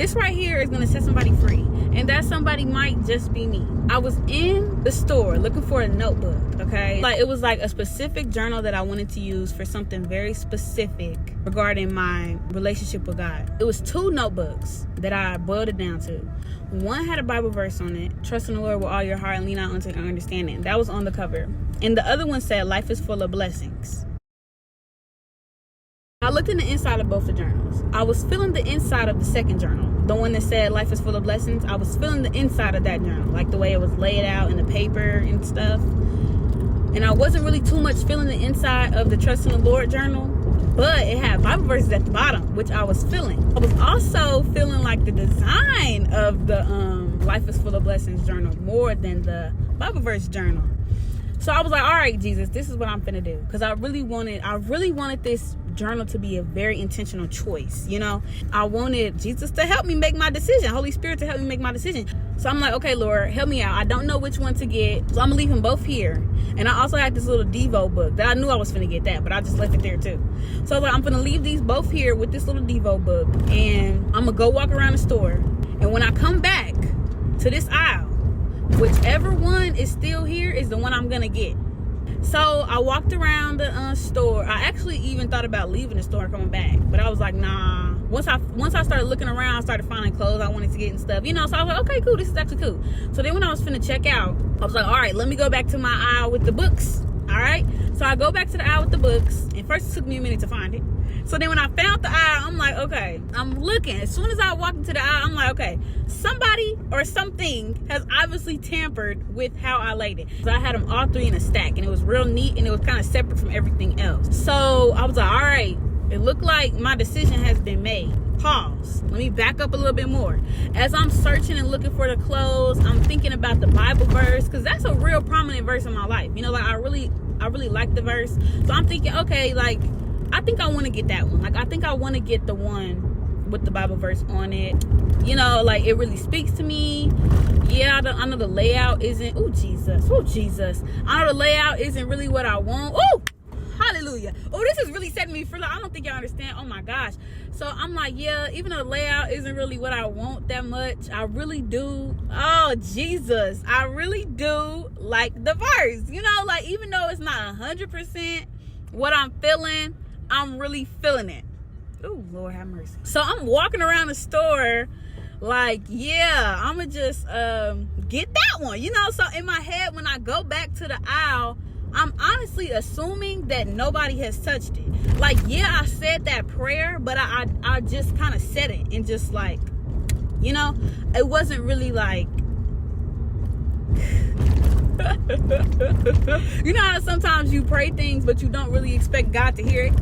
This right here is going to set somebody free. And that somebody might just be me. I was in the store looking for a notebook, okay? Like, it was like a specific journal that I wanted to use for something very specific regarding my relationship with God. It was 2 notebooks that I boiled it down to. One had a Bible verse on it, trust in the Lord with all your heart and lean not unto your understanding. That was on the cover. And the other one said, life is full of blessings. I looked in the inside of both the journals. I was feeling the inside of the second journal, the one that said life is full of blessings. I was feeling the inside of that journal, like the way it was laid out in the paper and stuff. And I wasn't really too much feeling the inside of the Trust in the Lord journal, but it had Bible verses at the bottom, which I was feeling. I was also feeling like the design of the life is full of blessings journal more than the Bible verse journal. So I was like, all right, Jesus, this is what I'm finna do. Because I really wanted this journal to be a very intentional choice, you know? I wanted Jesus to help me make my decision, Holy Spirit to help me make my decision. So I'm like, okay, Lord, help me out. I don't know which one to get, so I'm gonna leave them both here. And I also had this little Devo book that I knew I was finna get that, but I just left it there too. So I was like, I'm gonna leave these both here with this little Devo book, and I'm gonna go walk around the store. And when I come back to this aisle, whichever one is still here is the one I'm gonna get. So I walked around the store. I actually even thought about leaving the store and coming back, but I was like, nah. Once I started looking around, I started finding clothes I wanted to get and stuff, you know. So I was like, okay, cool, this is actually cool. So then when I was finna check out, I was like, all right, let me go back to my aisle with the books. All right, so I go back to the aisle with the books, and first it took me a minute to find it. So then when I found the aisle, I'm like, okay, I'm looking. As soon as I walked into the aisle, I'm like, okay, somebody or something has obviously tampered with how I laid it. So I had them all 3 in a stack, and it was real neat, and it was kind of separate from everything else. So I was like, all right, it looked like my decision has been made. Pause. Let me back up a little bit more. As I'm searching and looking for the clothes, I'm thinking about the Bible verse, because that's a real prominent verse in my life. You know, like I really like the verse. So I'm thinking, okay, like, I think I want to get that one. Like, I think I want to get the one with the Bible verse on it. You know, like, it really speaks to me. Yeah, I know the layout isn't, oh Jesus. I know the layout isn't really what I want. Oh, hallelujah. Oh, this is really setting me free. Like, I don't think y'all understand. Oh my gosh. So I'm like, yeah, even though the layout isn't really what I want that much, I really do. Oh, Jesus. I really do like the verse. You know, like, even though it's not 100% what I'm feeling, I'm really feeling it. Oh, Lord have mercy. So I'm walking around the store like, yeah, I'm going to just get that one. You know, so in my head, when I go back to the aisle, I'm honestly assuming that nobody has touched it. Like, yeah, I said that prayer, but I just kind of said it and just like, you know, it wasn't really like, you know how sometimes you pray things, but you don't really expect God to hear it?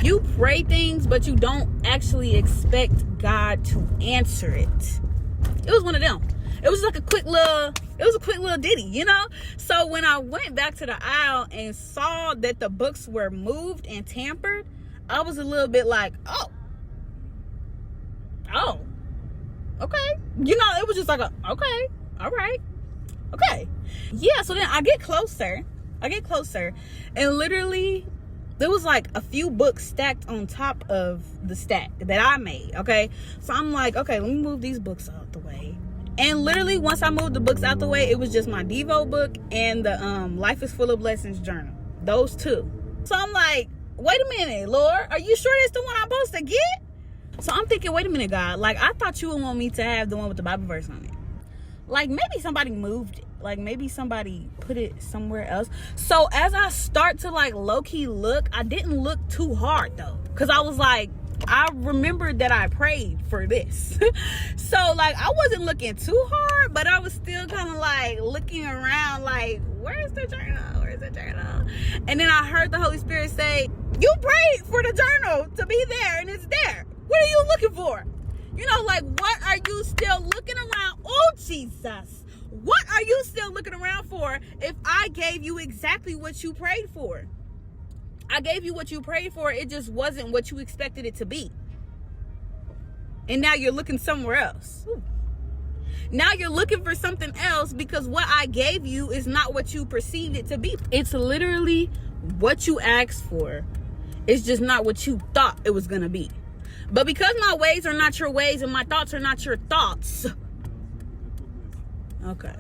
You pray things, but you don't actually expect God to answer it. It was one of them. It was like a quick little ditty, you know? So when I went back to the aisle and saw that the books were moved and tampered, I was a little bit like, oh, okay. You know, it was just like, okay, all right, okay. Yeah, so then I get closer, and literally, there was like a few books stacked on top of the stack that I made, okay? So I'm like, okay, let me move these books out the way. And literally, once I moved the books out the way, it was just my Devo book and the Life is Full of Blessings journal. Those 2. So I'm like, wait a minute, Lord, are you sure that's the one I'm supposed to get? So I'm thinking, wait a minute, God, like, I thought you would want me to have the one with the Bible verse on it. Like, maybe somebody moved it. Like, maybe somebody put it somewhere else. So as I start to like low-key look, I didn't look too hard though, because I was like, I remembered that I prayed for this. So like, I wasn't looking too hard, but I was still kind of like looking around like, where's the journal? And then I heard the Holy Spirit say, you prayed for the journal to be there, and it's there. What are you looking for? You know, like, what are you still looking around? Oh, Jesus. What are you still looking around for if I gave you exactly what you prayed for? I gave you what you prayed for. It just wasn't what you expected it to be. And now you're looking somewhere else. Now you're looking for something else because what I gave you is not what you perceived it to be. It's literally what you asked for. It's just not what you thought it was going to be. But because my ways are not your ways and my thoughts are not your thoughts. Okay.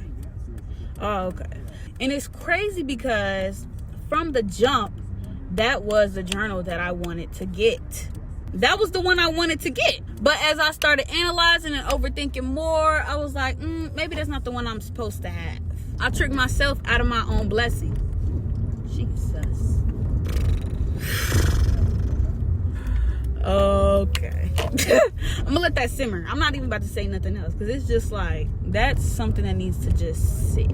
Oh, okay. And it's crazy because from the jump, that was the journal that I wanted to get. That was the one I wanted to get. But as I started analyzing and overthinking more, I was like, maybe that's not the one I'm supposed to have. I tricked myself out of my own blessing. Jesus. Okay. I'm gonna let that simmer. I'm not even about to say nothing else because it's just like, that's something that needs to just sit.